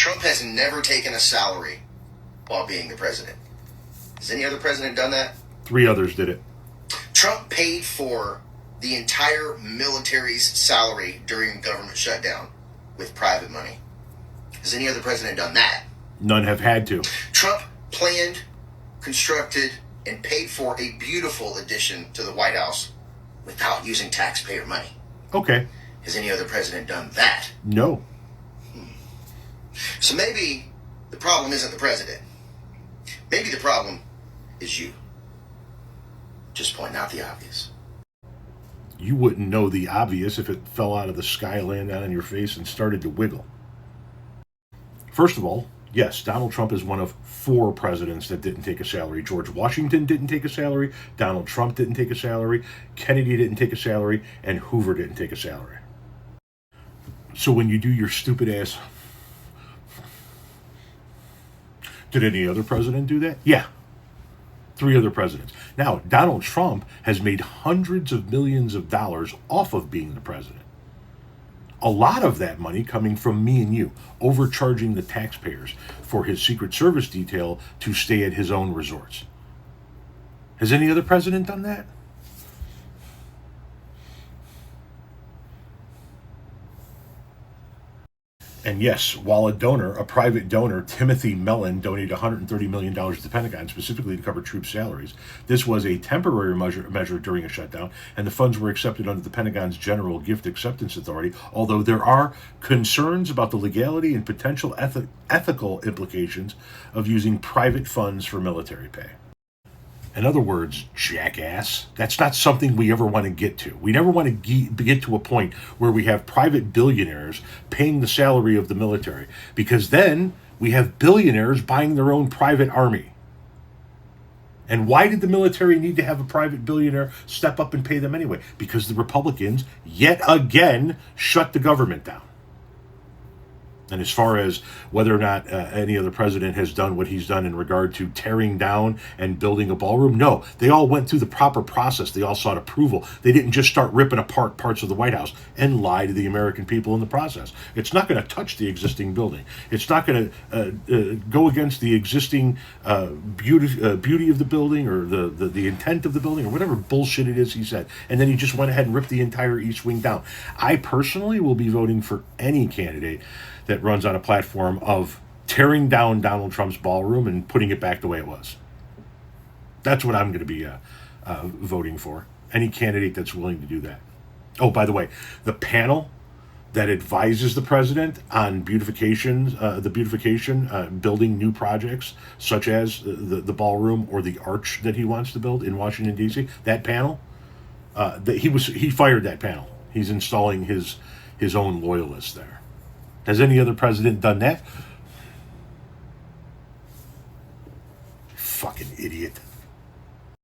Trump has never taken a salary while being the president. Has any other president done that? 3 others did it. Trump paid for the entire military's salary during government shutdown with private money. Has any other president done that? None have had to. Trump planned, constructed, and paid for a beautiful addition to the White House without using taxpayer money. Okay. Has any other president done that? No. So maybe the problem isn't the president. Maybe the problem is you. Just pointing out the obvious. You wouldn't know the obvious if it fell out of the sky, landed on your face, and started to wiggle. First of all, yes, Donald Trump is one of 4 presidents that didn't take a salary. George Washington didn't take a salary. Donald Trump didn't take a salary. Kennedy didn't take a salary. And Hoover didn't take a salary. So when you do your stupid ass... Did any other president do that? Yeah. 3 other presidents. Now, Donald Trump has made hundreds of millions of dollars off of being the president. A lot of that money coming from me and you, overcharging the taxpayers for his Secret Service detail to stay at his own resorts. Has any other president done that? And yes, while a private donor, Timothy Mellon, donated $130 million to the Pentagon specifically to cover troops' salaries, this was a temporary measure during a shutdown, and the funds were accepted under the Pentagon's General Gift Acceptance Authority, although there are concerns about the legality and potential ethical implications of using private funds for military pay. In other words, jackass, that's not something we ever want to get to. We never want to get to a point where we have private billionaires paying the salary of the military, because then we have billionaires buying their own private army. And why did the military need to have a private billionaire step up and pay them anyway? Because the Republicans, yet again, shut the government down. And as far as whether or not any other president has done what he's done in regard to tearing down and building a ballroom, no. They all went through the proper process. They all sought approval. They didn't just start ripping apart parts of the White House and lie to the American people in the process. It's not going to touch the existing building. It's not going to go against the existing beauty of the building or the intent of the building or whatever bullshit it is he said. And then he just went ahead and ripped the entire East Wing down. I personally will be voting for any candidate that runs on a platform of tearing down Donald Trump's ballroom and putting it back the way it was. That's what I'm going to be voting for. Any candidate that's willing to do that. Oh, by the way, the panel that advises the president on beautification, building new projects, such as the ballroom or the arch that he wants to build in Washington, D.C., that panel, he fired that panel. He's installing his own loyalists there. Has any other president done that? Fucking idiot.